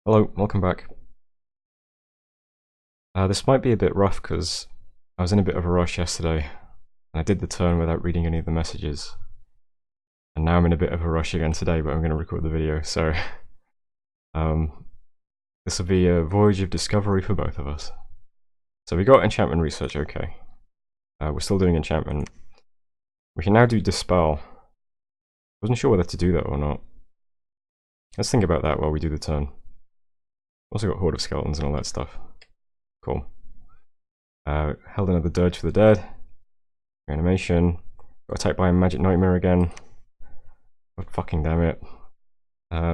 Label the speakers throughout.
Speaker 1: Hello, welcome back. This might be a bit rough because I was in a bit of a rush yesterday and I did the turn without reading any of the messages. And now I'm in a bit of a rush again today, but I'm going to record the video, so this will be a voyage of discovery for both of us. So we got enchantment research, okay. We're still doing enchantment. We can now do dispel. Wasn't sure whether to do that or not. Let's think about that while we do the turn. Also got Horde of Skeletons and all that stuff. Cool. Held another Dirge for the Dead. Reanimation. Got attacked by a Magic Nightmare again. God fucking damn it.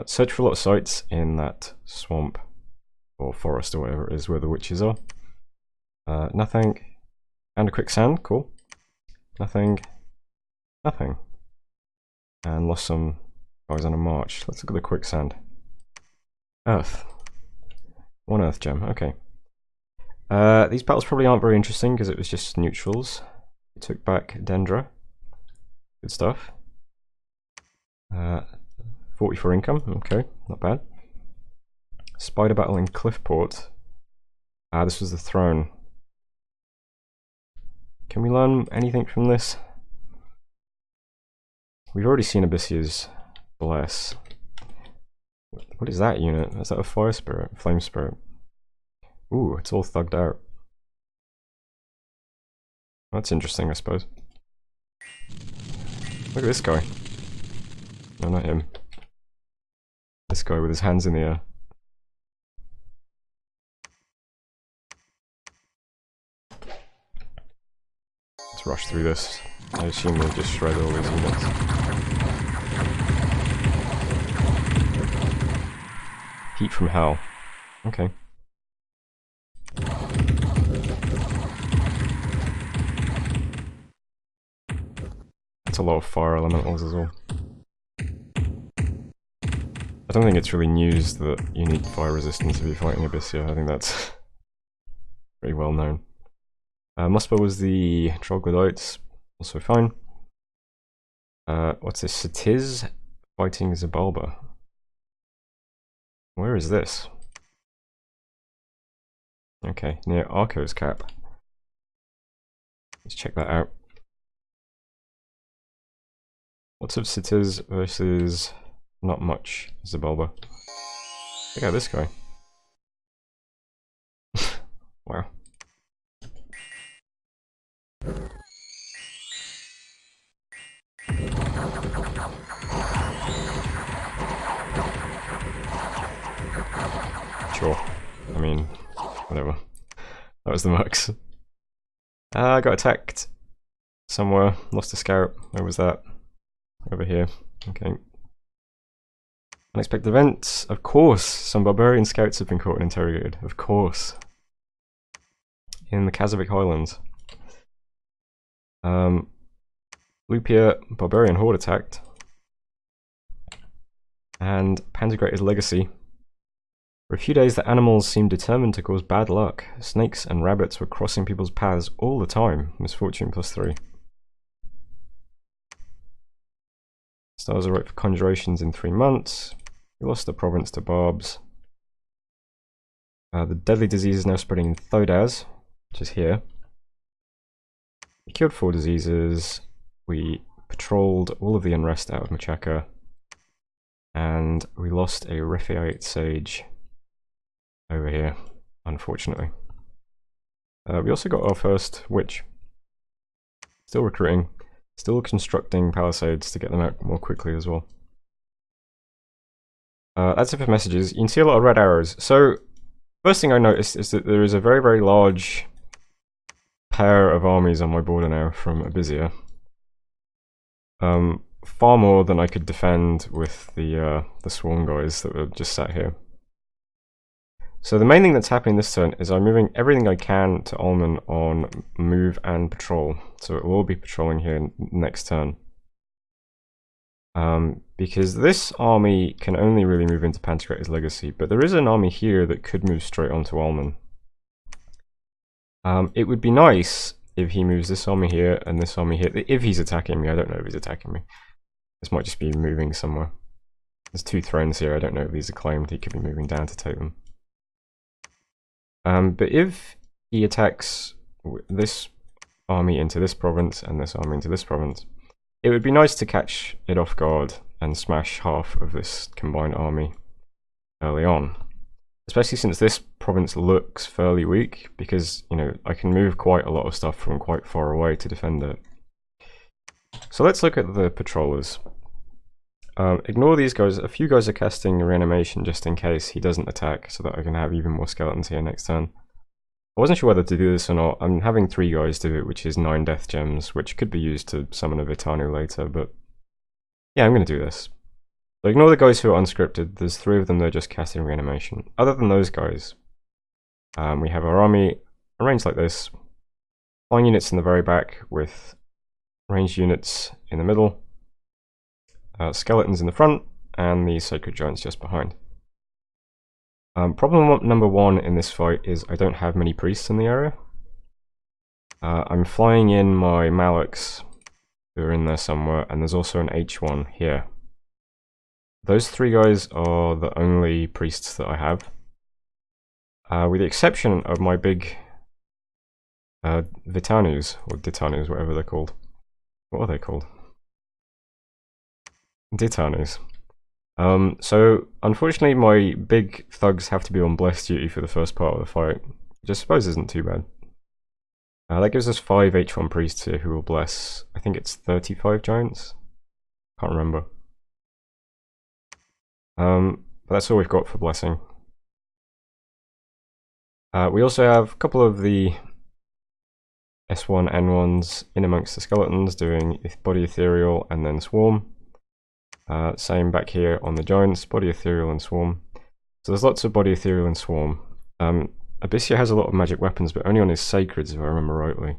Speaker 1: Search for a lot of sites in that swamp. Or forest or whatever it is where the witches are. Nothing. And a quicksand, cool. Nothing. Nothing. And lost some guys on a march. Let's look at the quicksand. Earth. One earth gem, okay. These battles probably aren't very interesting because it was just neutrals. We took back Dendra. Good stuff. 40 for income, okay, not bad. Spider battle in Cliffport. This was the throne. Can we learn anything from this? We've already seen Abyssio's Bless. What is that unit? Is that a fire spirit? Flame spirit? Ooh, it's all thugged out. That's interesting, I suppose. Look at this guy. No, not him. This guy with his hands in the air. Let's rush through this. I assume we'll just shred all these units. Heat from hell. Okay. That's a lot of fire elementals as well. I don't think it's really news that you need fire resistance if you're fighting Abyssio. I think that's pretty well known. Muspa was the Troglodytes, also fine. What's this? Satiz fighting Zabalba. Where is this? Okay, near Arco's Cap. Let's check that out. What's of Satiz versus not much Zabalba? Check out this guy. Wow. Sure. I mean, whatever. That was the max. I got attacked somewhere. Lost a scout. Where was that? Over here. Okay. Unexpected events. Of course, some barbarian scouts have been caught and interrogated. Of course. In the Kazovic Highlands. Lupia, barbarian horde attacked. And Pantigrated Legacy. For a few days, the animals seemed determined to cause bad luck. Snakes and rabbits were crossing people's paths all the time. Misfortune +3. Stars are right for conjurations in 3 months. We lost the province to Barbs. The deadly disease is now spreading in Thodaz, which is here. We killed 4 diseases. We patrolled all of the unrest out of Machaka. And we lost a Rephiite Sage over here, unfortunately. We also got our first witch. Still recruiting. Still constructing palisades to get them out more quickly as well. That's it for messages. You can see a lot of red arrows. So, first thing I noticed is that there is a very, very large pair of armies on my border now from Abysia. Far more than I could defend with the swarm guys that were just sat here. So the main thing that's happening this turn is I'm moving everything I can to Ulman on move and patrol. So it will all be patrolling here next turn. Because this army can only really move into Pantigrated Legacy, but there is an army here that could move straight onto Ulman. It would be nice if he moves this army here and this army here. If he's attacking me, I don't know if he's attacking me. This might just be moving somewhere. There's 2 thrones here, I don't know if these are claimed, he could be moving down to take them. But if he attacks this army into this province and this army into this province, it would be nice to catch it off guard and smash half of this combined army early on. Especially since this province looks fairly weak, because, you know, I can move quite a lot of stuff from quite far away to defend it. So let's look at the patrollers. Ignore these guys. A few guys are casting reanimation just in case he doesn't attack, so that I can have even more skeletons here next turn. I wasn't sure whether to do this or not. I'm having 3 guys do it, which is 9 death gems, which could be used to summon a Vitanu later, but yeah, I'm going to do this. So ignore the guys who are unscripted. There's 3 of them that are just casting reanimation. Other than those guys, we have our army arranged like this. Flying units in the very back with ranged units in the middle. Skeletons in the front, and the Sacred Giants just behind. Problem number 1 in this fight is I don't have many priests in the area. I'm flying in my Malaks, who are in there somewhere, and there's also an H1 here. Those 3 guys are the only priests that I have. With the exception of my big Vitanus, or Ditanus, whatever they're called. What are they called? Ditanus. So, unfortunately, my big thugs have to be on blessed duty for the first part of the fight, which I suppose isn't too bad. That gives us 5 H1 priests here who will bless, I think it's 35 giants? Can't remember. But that's all we've got for blessing. We also have a couple of the S1, N1s in amongst the skeletons doing body ethereal and then swarm. Same back here on the giants, body ethereal and swarm. So there's lots of body ethereal and swarm. Abyssia has a lot of magic weapons, but only on his sacreds if I remember rightly,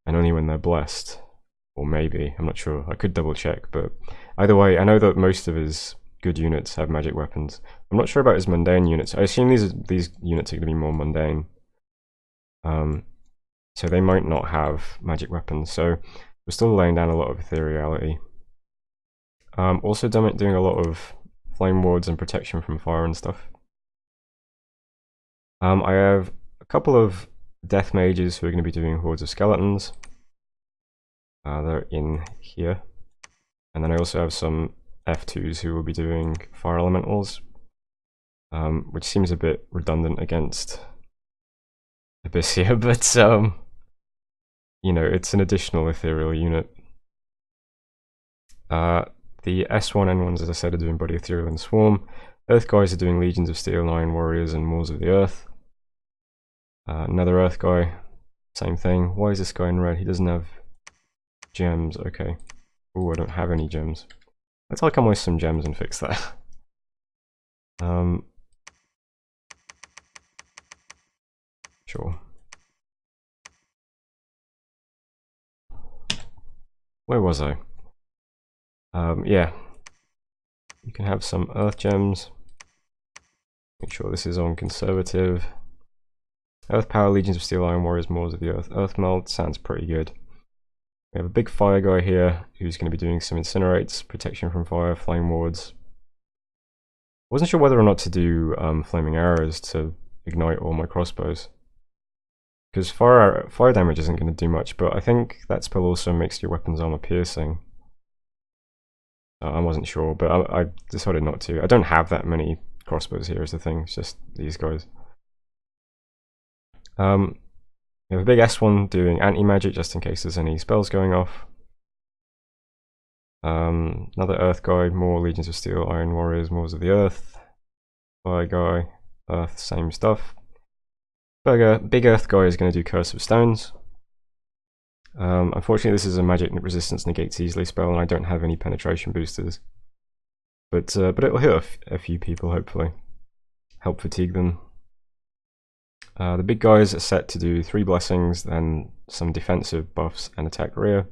Speaker 1: and only when they're blessed. Or maybe, I'm not sure, I could double check, but either way, I know that most of his good units have magic weapons. I'm not sure about his mundane units. I assume these units are going to be more mundane. So they might not have magic weapons, so we're still laying down a lot of ethereality. Also doing a lot of flame wards and protection from fire and stuff. I have a couple of death mages who are going to be doing hordes of skeletons. They're in here. And then I also have some F2s who will be doing fire elementals, which seems a bit redundant against Abyssia, but you know, it's an additional ethereal unit. The S1 N1s, as I said, are doing body ethereal and swarm. Earth guys are doing legions of steel, iron warriors, and Maws of the earth. Another earth guy, same thing. Why is this guy in red? He doesn't have gems. Okay. Oh, I don't have any gems. Let's alchemize some gems and fix that. Sure. Where was I? Yeah. You can have some earth gems. Make sure this is on conservative. Earth power, legions of steel, iron warriors, Maws of the earth. Earth melt sounds pretty good. We have a big fire guy here who's going to be doing some incinerates, protection from fire, flame wards. Wasn't sure whether or not to do flaming arrows to ignite all my crossbows, because fire damage isn't going to do much, but I think that spell also makes your weapons armor piercing. I wasn't sure, but I decided not to. I don't have that many crossbows here is the thing, it's just these guys. We have a big S1 doing anti-magic just in case there's any spells going off. Another earth guy, more legions of steel, iron warriors, Maws of the earth. Fire guy, earth, same stuff. Big earth guy is going to do curse of stones. Unfortunately, this is a magic resistance negates easily spell, and I don't have any penetration boosters. But it'll hit a few people, hopefully. Help fatigue them. The big guys are set to do 3 blessings, then some defensive buffs and attack rear.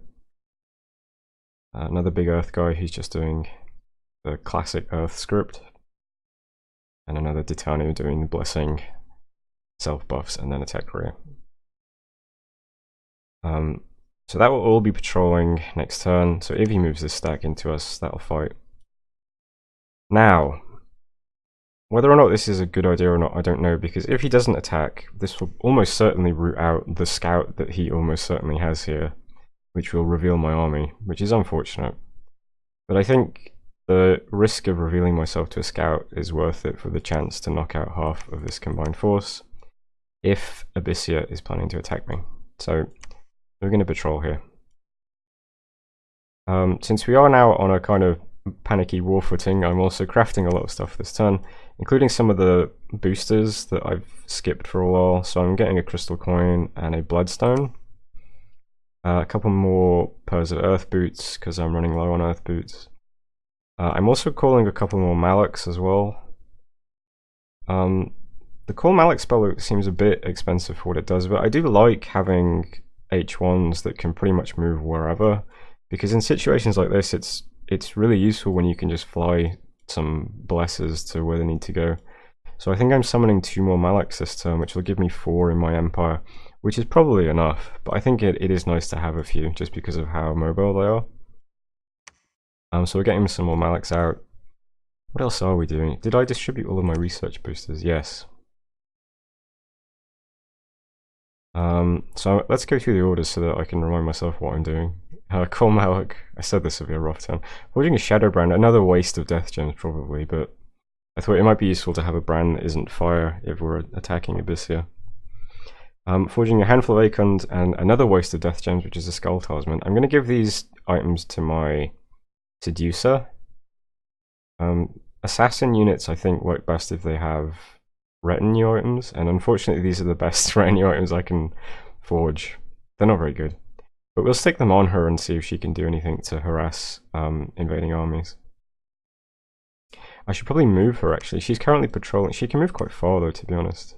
Speaker 1: Another big earth guy who's just doing the classic earth script. And another Ditanu doing the blessing, self buffs, and then attack rear. So that will all be patrolling next turn, so if he moves this stack into us, that'll fight. Now, whether or not this is a good idea or not, I don't know, because if he doesn't attack, this will almost certainly root out the scout that he almost certainly has here, which will reveal my army, which is unfortunate. But I think the risk of revealing myself to a scout is worth it for the chance to knock out half of this combined force if Abyssia is planning to attack me. So we're going to patrol here. Since we are now on a kind of panicky war footing, I'm also crafting a lot of stuff this turn, including some of the boosters that I've skipped for a while. So I'm getting a crystal coin and a bloodstone. A couple more pairs of earth boots because I'm running low on earth boots. I'm also calling a couple more Malaks as well. The Call Malak spell seems a bit expensive for what it does, but I do like having H1s that can pretty much move wherever, because in situations like this it's really useful when you can just fly some blessers to where they need to go. So I think I'm summoning 2 more Malaks this turn, which will give me 4 in my empire, which is probably enough, but I think it is nice to have a few just because of how mobile they are. So we're getting some more Malaks out. What else are we doing? Did I distribute all of my research boosters? Yes. So let's go through the orders so that I can remind myself what I'm doing. Call Malak, I said this would be a rough turn. Forging a Shadow Brand, another waste of Death Gems probably, but I thought it might be useful to have a brand that isn't fire if we're attacking Abyssia. Forging a handful of Acons and another waste of Death Gems, which is a Skull Talisman. I'm going to give these items to my Seducer. Assassin units I think work best if they have retinue items, and unfortunately these are the best retinue items I can forge. They're not very good, but we'll stick them on her and see if she can do anything to harass invading armies. I should probably move her actually. She's currently patrolling. She can move quite far though, to be honest.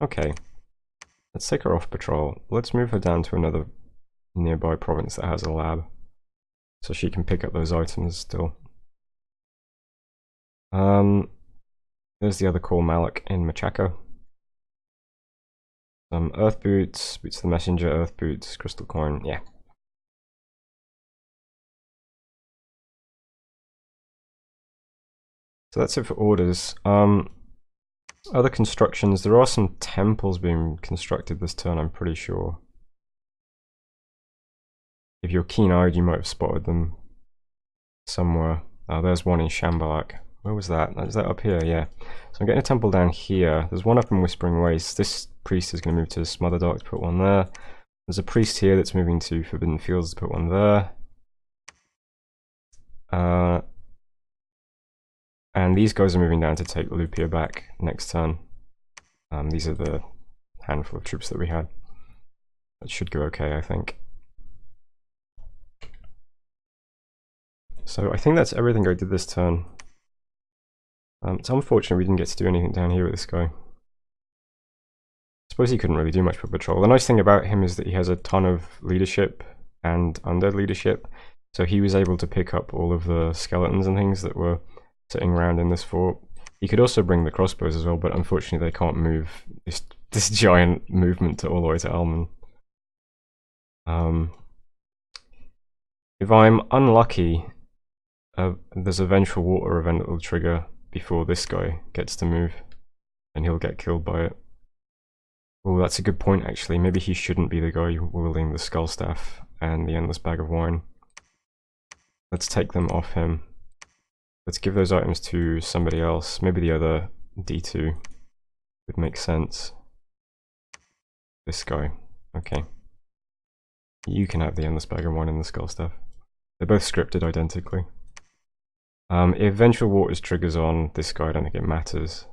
Speaker 1: Okay, let's take her off patrol. Let's move her down to another nearby province that has a lab, so she can pick up those items still. There's the other Call Malak in Machako. Some earth boots, boots of the messenger, earth boots, crystal coin, yeah. So that's it for orders. Other constructions, there are some temples being constructed this turn, I'm pretty sure. If you're keen-eyed, you might have spotted them somewhere. Oh, there's one in Shambalak. Where was that? Is that up here? Yeah. So I'm getting a temple down here. There's one up in Whispering Wastes. This priest is going to move to Smotherdark to put one there. There's a priest here that's moving to Forbidden Fields to put one there. And these guys are moving down to take Lupia back next turn. These are the handful of troops that we had. That should go okay, I think. So I think that's everything I did this turn. It's unfortunate we didn't get to do anything down here with this guy. I suppose he couldn't really do much for patrol. The nice thing about him is that he has a ton of leadership and undead leadership, so he was able to pick up all of the skeletons and things that were sitting around in this fort. He could also bring the crossbows as well, but unfortunately they can't move this giant movement to all the way to Alman. If I'm unlucky, there's a Vengeful Water event that will trigger before this guy gets to move, and he'll get killed by it. Oh, that's a good point actually. Maybe he shouldn't be the guy wielding the Skull Staff and the Endless Bag of Wine. Let's take them off him. Let's give those items to somebody else. Maybe the other D2 would make sense. This guy. Okay. You can have the Endless Bag of Wine and the Skull Staff. They're both scripted identically. If Vengeful Waters triggers on this guy, I don't think it matters.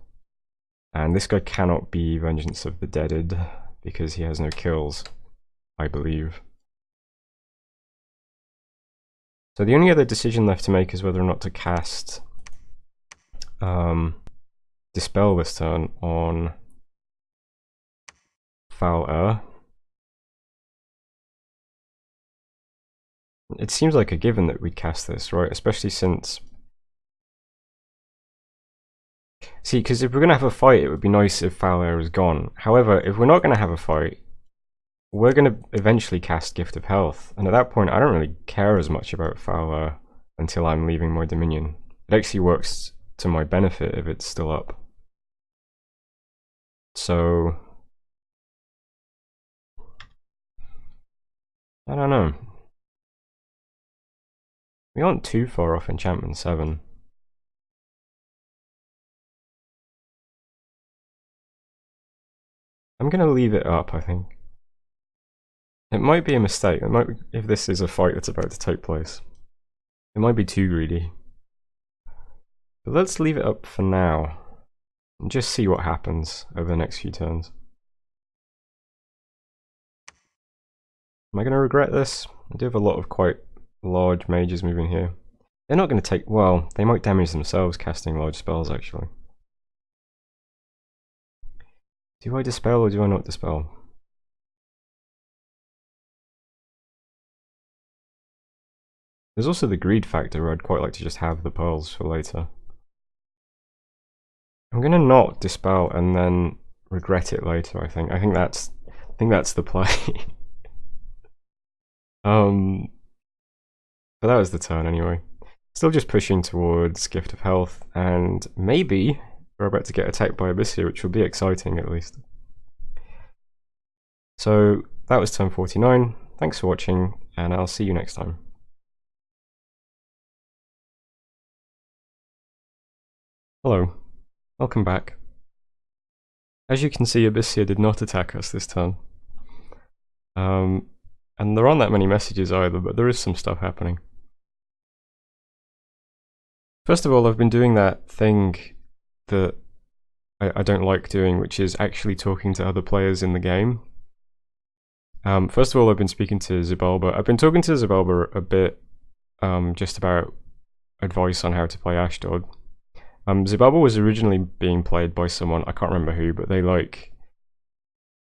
Speaker 1: And this guy cannot be Vengeance of the Deaded because he has no kills, I believe. So the only other decision left to make is whether or not to cast Dispel this turn on Foul Air. It seems like a given that we'd cast this, right? Especially since... See, because if we're going to have a fight, it would be nice if Foul Air is gone. However, if we're not going to have a fight, we're going to eventually cast Gift of Health, and at that point I don't really care as much about Fowler until I'm leaving my Dominion. It actually works to my benefit if it's still up. So I don't know. We aren't too far off enchantment 7. I'm gonna leave it up, I think. It might be a mistake. It might be, if this is a fight that's about to take place. It might be too greedy. But let's leave it up for now. And just see what happens over the next few turns. Am I going to regret this? I do have a lot of quite large mages moving here. They're not going to take... well, they might damage themselves casting large spells, actually. Do I dispel or do I not dispel? There's also the greed factor where I'd quite like to just have the pearls for later. I'm going to not dispel and then regret it later, I think. I think that's the play. But that was the turn anyway. Still just pushing towards Gift of Health, and maybe we're about to get attacked by Abyssia, which will be exciting at least. So that was turn 49. Thanks for watching, and I'll see you next time. Hello, welcome back. As you can see, Abyssia did not attack us this turn. And there aren't that many messages either, but there is some stuff happening. First of all, I've been doing that thing that I don't like doing, which is actually talking to other players in the game. First of all, I've been speaking to Xibalba. I've been talking to Xibalba a bit, just about advice on how to play Ashdod. Xibalba was originally being played by someone, I can't remember who, but they like...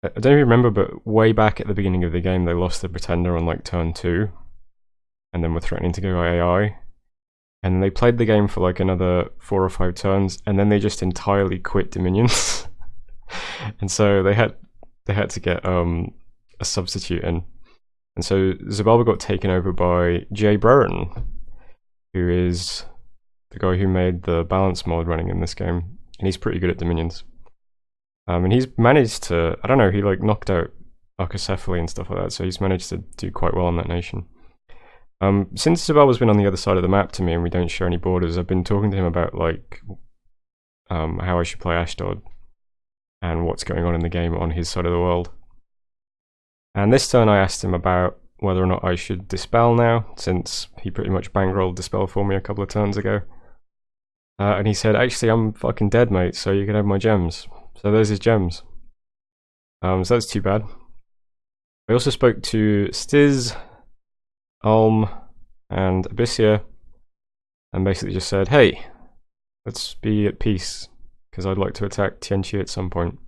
Speaker 1: I don't even remember, but way back at the beginning of the game, they lost the Pretender on like turn 2, and then were threatening to go AI. And they played the game for like another 4 or 5 turns, and then they just entirely quit Dominions. And so they had to get a substitute in. And so Xibalba got taken over by JBBM, who is the guy who made the balance mod running in this game, and he's pretty good at Dominions. And he's managed to, I don't know, he like knocked out Archocephaly and stuff like that, so he's managed to do quite well on that nation. Since Xibalba's been on the other side of the map to me and we don't share any borders, I've been talking to him about like how I should play Ashdod and what's going on in the game on his side of the world. And this turn I asked him about whether or not I should dispel now, since he pretty much bankrolled dispel for me a couple of turns ago. And he said, actually I'm fucking dead, mate, so you can have my gems. So there's his gems. So that's too bad. I also spoke to Stiz, Ulm, and Abyssia, and basically just said, hey, let's be at peace, because I'd like to attack Tianqi at some point.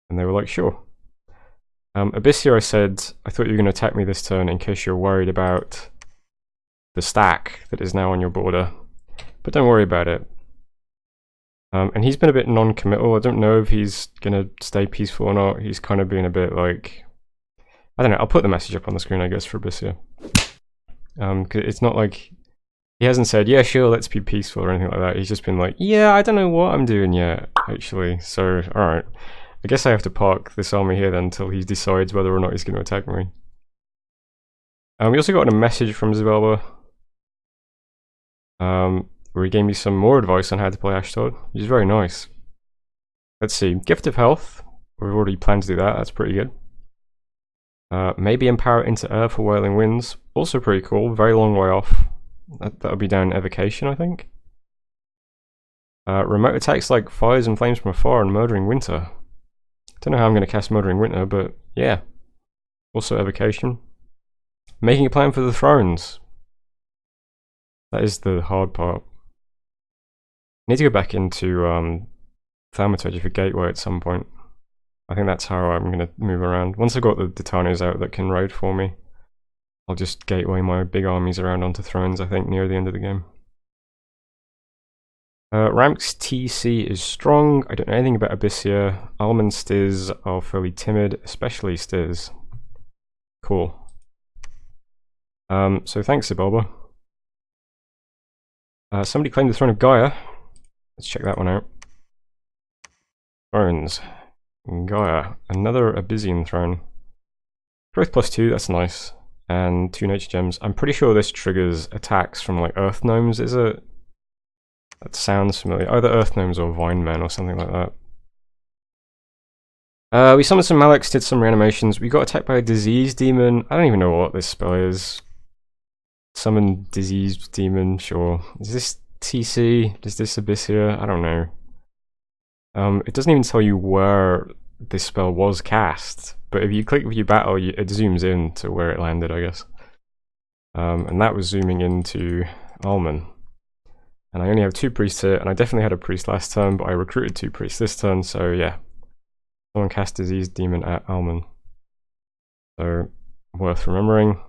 Speaker 1: And they were like, sure. Abyssia, I said, I thought you were going to attack me this turn in case you're worried about the stack that is now on your border, but don't worry about it. And he's been a bit non-committal. I don't know if he's going to stay peaceful or not. He's kind of been a bit like... I don't know, I'll put the message up on the screen, I guess, for Abyssia. Cause it's not like... He hasn't said, yeah, sure, let's be peaceful or anything like that. He's just been like, yeah, I don't know what I'm doing yet, actually. So, alright. I guess I have to park this army here then until he decides whether or not he's going to attack me. We also got a message from Xibalba, where he gave me some more advice on how to play Ashdod, which is very nice. Let's see, Gift of Health, we've already planned to do that, that's pretty good. Maybe Empower into Air for Wailing Winds, also pretty cool, very long way off. That'll be down in Evocation, I think. Remote attacks like Fires and Flames from Afar and Murdering Winter. Don't know how I'm going to cast Murdering Winter, but yeah. Also Evocation. Making a plan for the Thrones. That is the hard part. I need to go back into Thaumaturgy for Gateway at some point. I think that's how I'm going to move around. Once I've got the Titanias out that can raid for me, I'll just gateway my big armies around onto Thrones, I think, near the end of the game. Ramk's TC is strong. I don't know anything about Abyssia. Alm and Stiz are fairly timid, especially Stiz. Cool. So thanks, Zibalba. Somebody claimed the throne of Gaia. Let's check that one out. Thrones. Gaia. Another Abyssian throne. Growth +2, that's nice. And 2 nature gems. I'm pretty sure this triggers attacks from like earth gnomes, is it? That sounds familiar. Either earth gnomes or vine men or something like that. We summoned some Maleks, did some reanimations. We got attacked by a disease demon. I don't even know what this spell is. Summon disease demon, sure. Is this TC? Is this Abyssia? I don't know. It doesn't even tell you where this spell was cast, but if you click view battle, it zooms in to where it landed, I guess. And that was zooming into Alman. And I only have 2 priests here, and I definitely had a priest last turn, but I recruited 2 priests this turn, so yeah. Someone cast Disease Demon at Alman. So, worth remembering.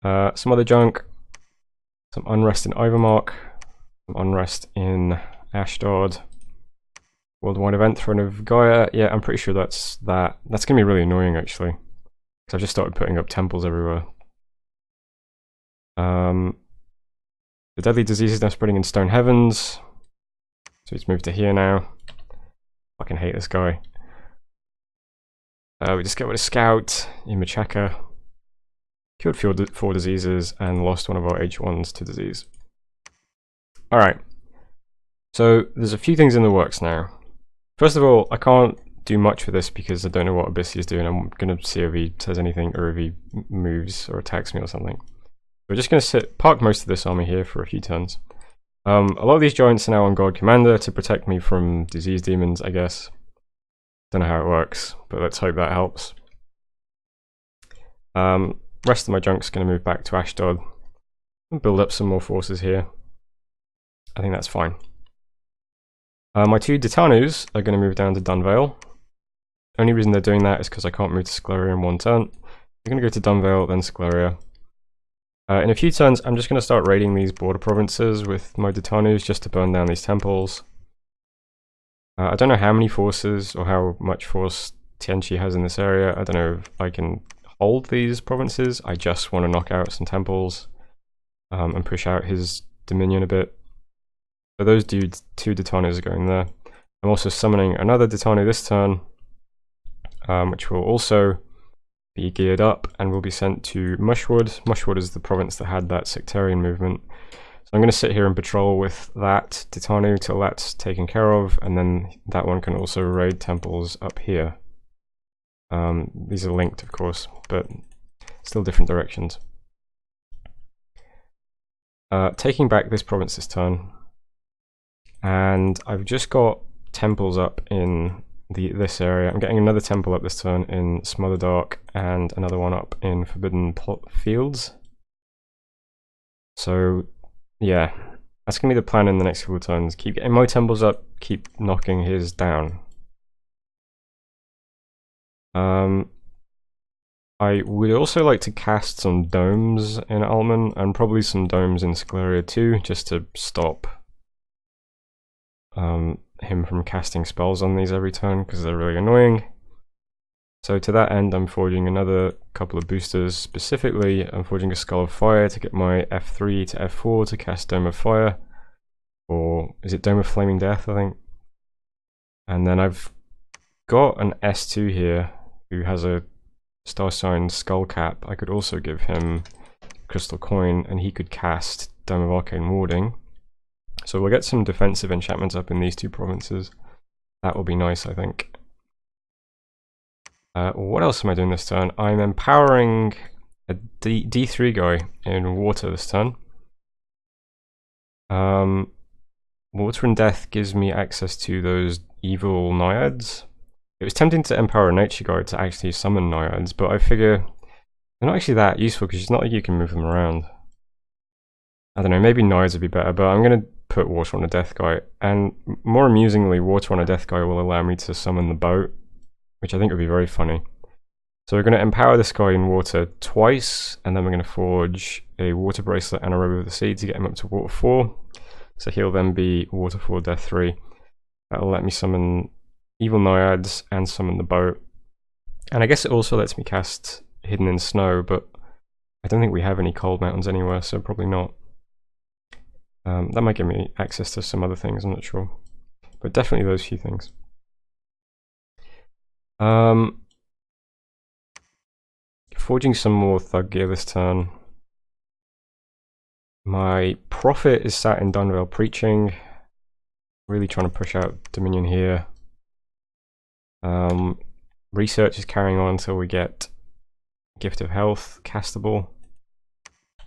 Speaker 1: Some other junk. Some Unrest in Ivermark. Some Unrest in Ashdod. Worldwide Event, Throne of Gaia. Yeah, I'm pretty sure that's that. That's going to be really annoying, actually. Because I've just started putting up temples everywhere. The Deadly Disease is now spreading in Stone Heavens. So it's moved to here now. Fucking hate this guy. We just get rid of Scout, Imachaka. Cured 4 diseases and lost one of our H1s to disease. Alright. So there's a few things in the works now. First of all, I can't do much for this because I don't know what Abyssy is doing. I'm going to see if he says anything or if he moves or attacks me or something. We're just going to park most of this army here for a few turns. A lot of these giants are now on God Commander to protect me from disease demons, I guess. Don't know how it works, but let's hope that helps. Rest of my junk's going to move back to Ashdod and build up some more forces here. I think that's fine. My 2 Ditanus are going to move down to Dunvale. Only reason they're doing that is because I can't move to Scleria in 1 turn. They're going to go to Dunvale, then Scleria. In a few turns, I'm just going to start raiding these border provinces with my Ditanus just to burn down these temples. I don't know how many forces or how much force Tianchi has in this area. I don't know if I can hold these provinces. I just want to knock out some temples and push out his dominion a bit. So those 2 Ditanus are going there. I'm also summoning another Ditanu this turn, which will also be geared up and will be sent to Mushwood. Mushwood is the province that had that sectarian movement. So I'm going to sit here and patrol with that Ditanu till that's taken care of, and then that one can also raid temples up here. These are linked, of course, but still different directions. Taking back this province this turn, and I've just got temples up in this area. I'm getting another temple up this turn in Smotherdark and another one up in Forbidden Fields. So yeah, that's going to be the plan in the next couple of turns. Keep getting my temples up, keep knocking his down. I would also like to cast some domes in Alman, and probably some domes in Scleria too, just to stop him from casting spells on these every turn, because they're really annoying. So to that end, I'm forging another couple of boosters. Specifically, I'm forging a Skull of Fire to get my F3 to F4 to cast Dome of Fire. Or is it Dome of Flaming Death, I think? And then I've got an S2 here who has a Star Sign Skull Cap. I could also give him Crystal Coin and he could cast Dome of Arcane Warding. So we'll get some defensive enchantments up in these 2 provinces. That will be nice, I think. What else am I doing this turn? I'm empowering a D3 guy in water this turn. Water and Death gives me access to those evil naiads. It was tempting to empower a nature guard to actually summon naiads, but I figure they're not actually that useful because it's not like you can move them around. I don't know, maybe naiads would be better, but I'm going to put Water on a Death guy. And more amusingly, Water on a Death guy will allow me to summon the boat, which I think would be very funny. So we're going to empower this guy in water twice, and then we're going to forge a water bracelet and a Robe of the Sea to get him up to water 4. So he'll then be water 4, death 3. That'll let me summon evil naiads and summon the boat. And I guess it also lets me cast hidden in snow, but I don't think we have any cold mountains anywhere, so probably not. That might give me access to some other things, I'm not sure. But definitely those few things. Forging some more thug gear this turn. My profit is sat in Dunvale Preaching. Really trying to push out Dominion here. Research is carrying on until we get Gift of Health castable.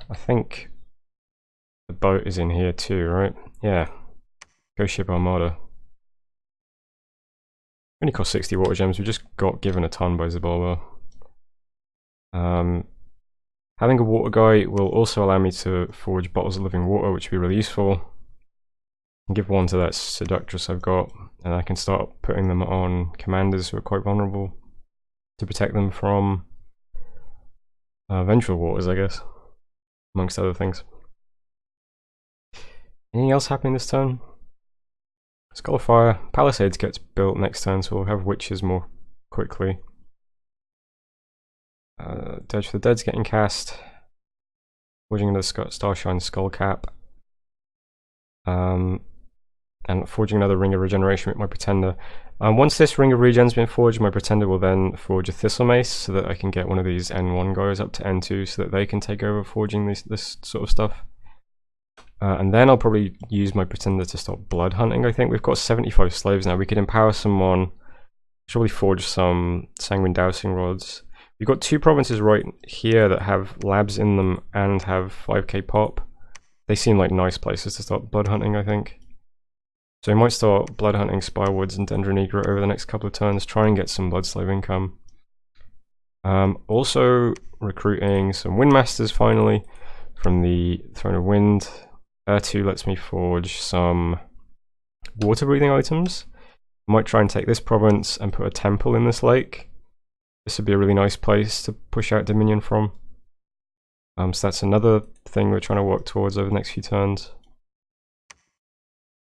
Speaker 1: I think the boat is in here too, right? Yeah. Ghost Ship Armada. Only cost 60 water gems. We just got given a ton by Zabalba. Having a water guy will also allow me to forge bottles of living water, which would be really useful. And give one to that seductress I've got, and I can start putting them on commanders who are quite vulnerable to protect them from vengeful waters, I guess, amongst other things. Anything else happening this turn? Skull of Fire. Palisades gets built next turn, so we'll have witches more quickly. Dirge for the Dead's getting cast. Forging another Starshine Skullcap. And forging another Ring of Regeneration with my Pretender. Once this Ring of Regen's been forged, my Pretender will then forge a Thistle Mace so that I can get one of these N1 guys up to N2 so that they can take over forging this sort of stuff. And then I'll probably use my Pretender to stop blood hunting, I think. We've got 75 slaves now. We could empower someone, probably forge some Sanguine Dowsing Rods. We've got 2 provinces right here that have labs in them and have 5k pop. They seem like nice places to start blood hunting, I think. So we might start blood hunting Spirewoods and Dendron Egret over the next couple of turns, try and get some blood slave income. Also recruiting some Windmasters finally from the Throne of Wind. 2 lets me forge some water breathing items. I might try and take this province and put a temple in this lake. This would be a really nice place to push out Dominion from. So that's another thing we're trying to work towards over the next few turns.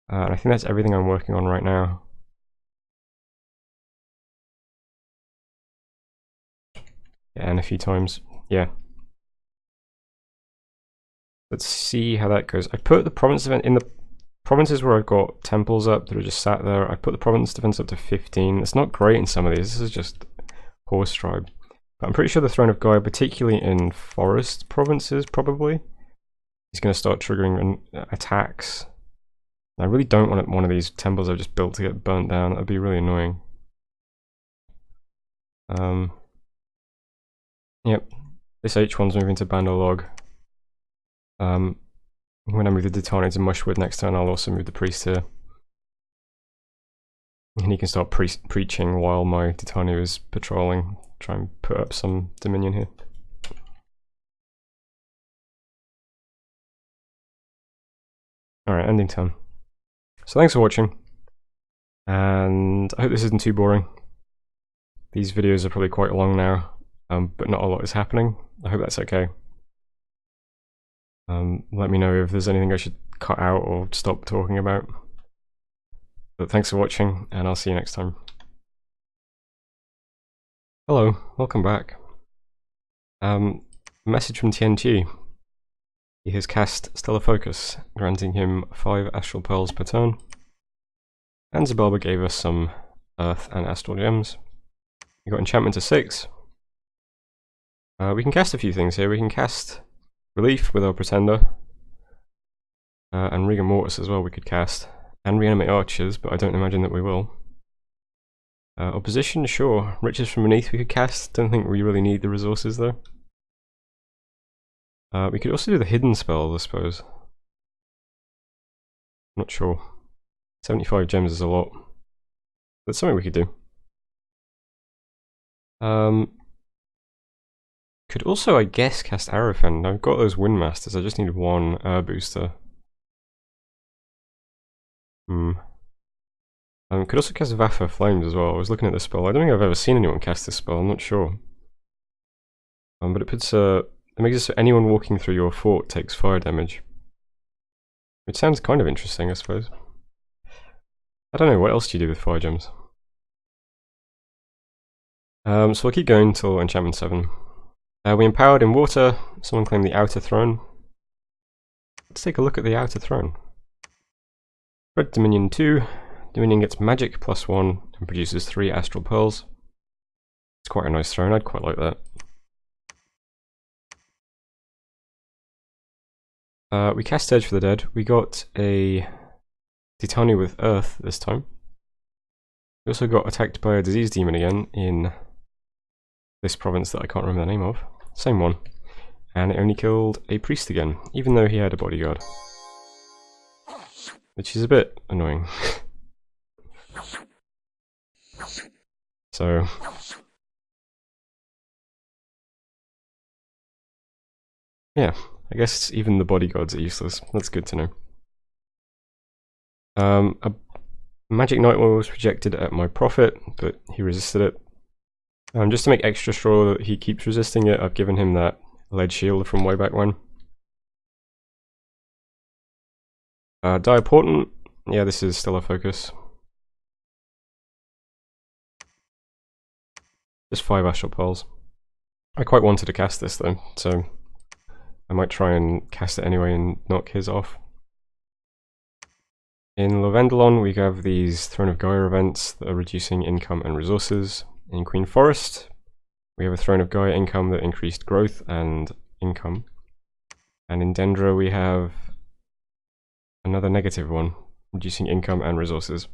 Speaker 1: And I think that's everything I'm working on right now. Yeah, and a few times. Yeah. Let's see how that goes. I put the province event in the provinces where I've got temples up that are just sat there. I put the province defense up to 15. It's not great in some of these. This is just horse tribe. But I'm pretty sure the Throne of Gaia, particularly in forest provinces, probably, is going to start triggering attacks. I really don't want one of these temples I've just built to get burnt down. That would be really annoying. Yep. This H1's moving to Bandolog. When I move the Ditani to Mushwood next turn, I'll also move the Priest here. And he can start preaching while my Ditani is patrolling. Try and put up some Dominion here. Alright, ending turn. So thanks for watching. And I hope this isn't too boring. These videos are probably quite long now, but not a lot is happening. I hope that's okay. Let me know if there's anything I should cut out or stop talking about. But thanks for watching, and I'll see you next time. Hello, welcome back. Message from TNG. He has cast Stellar Focus, granting him 5 Astral Pearls per turn. And Zabalba gave us some Earth and Astral Gems. We got Enchantment to 6. We can cast a few things here. We can cast Relief with our Pretender. And Rigor Mortis as well we could cast. And Reanimate Archers, but I don't imagine that we will. Opposition, sure. Riches from Beneath we could cast. Don't think we really need the resources though. We could also do the hidden spell, I suppose. Not sure. 75 gems is a lot. That's something we could do. Could also, I guess, cast Arrowfend. I've got those Windmasters, I just need one booster. Could also cast Vapor Flames as well. I was looking at this spell. I don't think I've ever seen anyone cast this spell, I'm not sure. But it puts it makes it so anyone walking through your fort takes fire damage. Which sounds kind of interesting, I suppose. I don't know, what else do you do with fire gems? So I'll keep going until Enchantment 7. We empowered in water. Someone claimed the outer throne. Let's take a look at the outer throne. Red Dominion 2. Dominion gets magic +1 and produces 3 astral pearls. It's quite a nice throne, I'd quite like that. We cast Edge for the Dead. We got a Titania with Earth this time. We also got attacked by a disease demon again in this province that I can't remember the name of. Same one. And it only killed a priest again, even though he had a bodyguard. Which is a bit annoying. So... yeah, I guess even the bodyguards are useless. That's good to know. A magic nightmare was projected at my prophet, but he resisted it. Just to make extra sure that he keeps resisting it, I've given him that lead shield from way back when. Diaportant, yeah, this is still a focus. Just 5 astral pearls. I quite wanted to cast this though, so I might try and cast it anyway and knock his off. In Lovendelon we have these Throne of Gaia events that are reducing income and resources. In Queen Forest we have a Throne of Gaia income that increased growth and income. And in Dendra we have another negative one, reducing income and resources.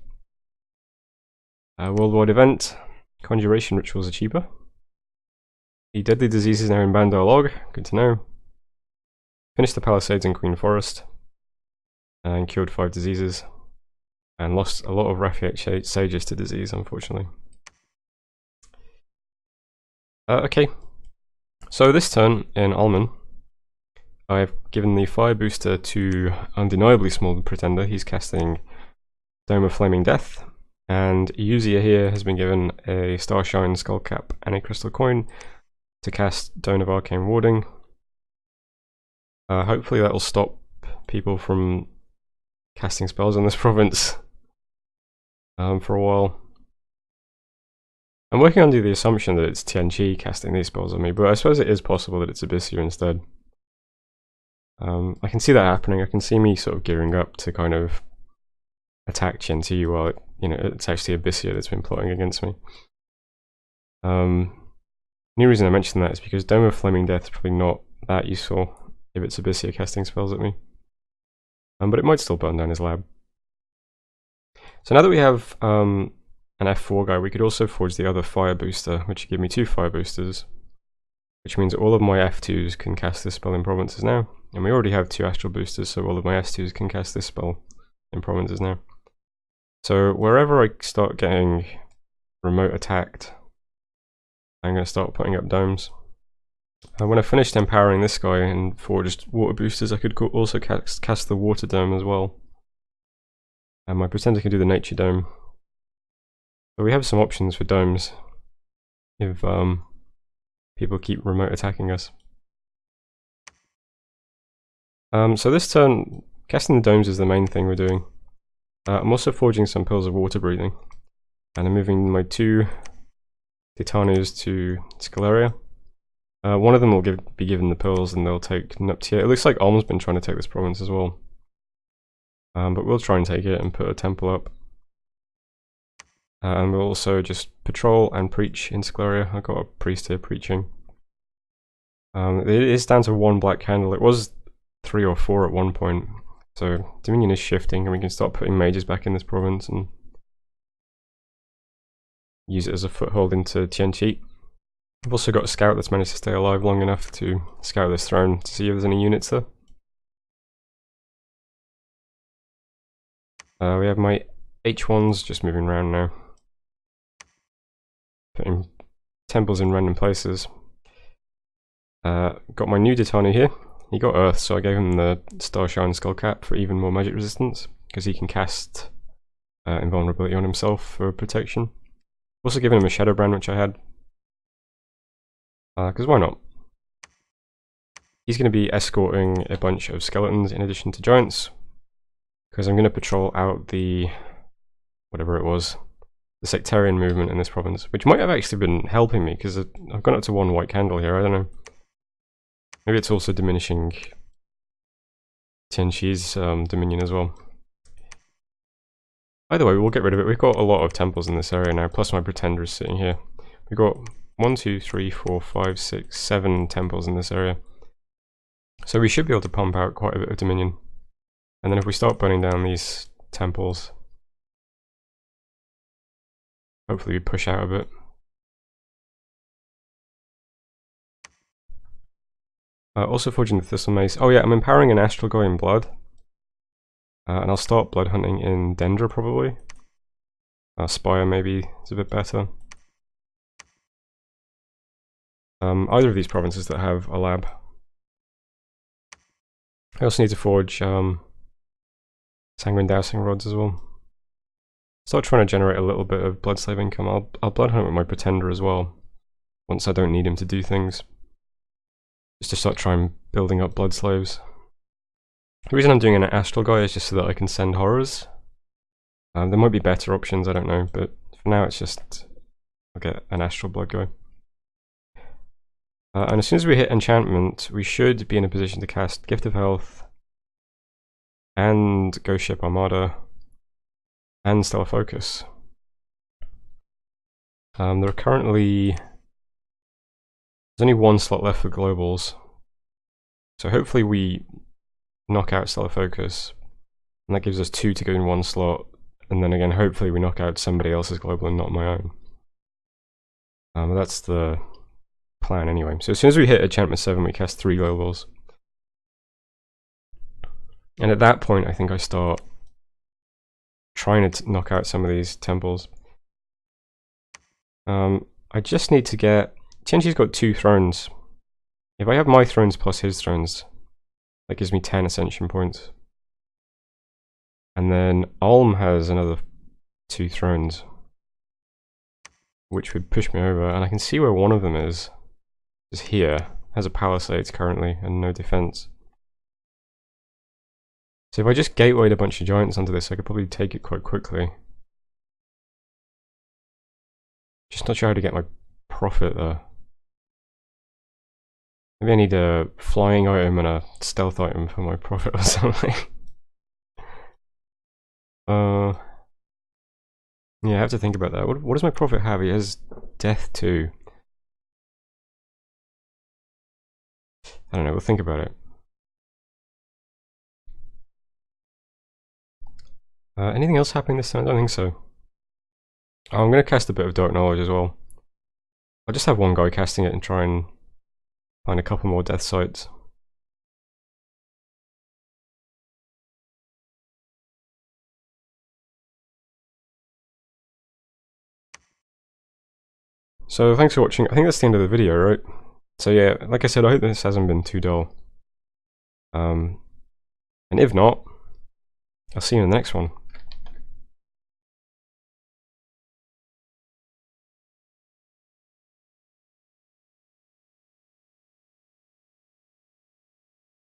Speaker 1: Worldwide event, Conjuration rituals are cheaper. The deadly disease is now in Bandar Log, good to know. Finished the Palisades in Queen Forest, and cured 5 diseases, and lost a lot of Rafiate sages to disease, unfortunately. Okay, so this turn in Alman, I've given the fire booster to Undeniably Small Pretender. He's casting Dome of Flaming Death, and Yuzia here has been given a Starshine Skullcap and a Crystal Coin to cast Dome of Arcane Warding. Hopefully that will stop people from casting spells in this province for a while. I'm working under the assumption that it's Tianqi casting these spells on me, but I suppose it is possible that it's Abyssia instead. I can see that happening. I can see me sort of gearing up to kind of attack Tianqi while it's actually Abyssia that's been plotting against me. The only reason I mention that is because Dome of Flaming Death is probably not that useful if it's Abyssia casting spells at me. But it might still burn down his lab. So now that we have an F4 guy, we could also forge the other fire booster, which would give me 2 fire boosters, which means all of my F2s can cast this spell in provinces now. And we already have 2 astral boosters, so all of my S2s can cast this spell in provinces now. So wherever I start getting remote attacked, I'm going to start putting up domes. When I finished empowering this guy and forged water boosters, I could also cast the water dome as well. And my pretender can do the nature dome. So we have some options for domes if people keep remote attacking us. So this turn, casting the domes is the main thing we're doing. I'm also forging some pills of water breathing, and I'm moving my 2 Titanias to Scaleria. One of them will be given the pills and they'll take Nuptia. It looks like Ulm's been trying to take this province as well. But we'll try and take it and put a temple up. And we'll also just patrol and preach in Scaleria. I've got a priest here preaching. It is down to 1 black candle. It was 3 or 4 at one point. So Dominion is shifting and we can start putting mages back in this province and use it as a foothold into Tianqi. I've also got a scout that's managed to stay alive long enough to scout this throne to see if there's any units there. We have my H1s just moving around now. Putting temples in random places. Got my new Ditani here. He got Earth, so I gave him the Starshine Skullcap for even more magic resistance, because he can cast invulnerability on himself for protection. Also given him a Shadow Brand, which I had. Because why not? He's going to be escorting a bunch of skeletons in addition to giants, because I'm going to patrol out the, whatever it was, the sectarian movement in this province, which might have actually been helping me, because I've gone up to 1 white candle here, I don't know. Maybe it's also diminishing Tianqi's dominion as well. Either way, we'll get rid of it. We've got a lot of temples in this area now, plus my pretender is sitting here. We've got 1, 2, 3, 4, 5, 6, 7 temples in this area. So we should be able to pump out quite a bit of dominion. And then if we start burning down these temples, hopefully we push out a bit. Also forging the Thistle Mace. Oh yeah, I'm empowering an Astral Guy in blood. And I'll start blood hunting in Dendra probably. Spire maybe is a bit better. Either of these provinces that have a lab. I also need to forge Sanguine Dowsing Rods as well. Start trying to generate a little bit of blood slave income. I'll blood hunt with my pretender as well, once I don't need him to do things. Just to start trying building up blood slaves. The reason I'm doing an Astral Guy is just so that I can send horrors. There might be better options, I don't know, but for now it's just I'll get an Astral Blood Guy. And as soon as we hit enchantment, we should be in a position to cast Gift of Health and Ghost Ship Armada and Stellar Focus. There are currently there's only 1 slot left for globals, so hopefully we knock out Stellar Focus, and that gives us 2 to go in 1 slot, and then again hopefully we knock out somebody else's global and not my own. That's the plan anyway. So as soon as we hit enchantment 7 we cast 3 globals, and at that point I think I start trying to knock out some of these temples. I just need to get Tianqi's got 2 thrones. If I have my thrones plus his thrones, that gives me 10 ascension points. And then Ulm has another 2 thrones, which would push me over, and I can see where one of them is here. Has a palisades currently and no defense. So if I just gatewayed a bunch of giants onto this, I could probably take it quite quickly. Just not sure how to get my profit there. Maybe I need a flying item and a stealth item for my profit or something. Yeah, I have to think about that. What does my profit have? He has death too. I don't know, we'll think about it. Anything else happening this time? I don't think so. Oh, I'm going to cast a bit of Dark Knowledge as well. I'll just have one guy casting it and try and find a couple more death sites. So thanks for watching. I think that's the end of the video, right? So yeah, like I said, I hope this hasn't been too dull. And if not, I'll see you in the next one.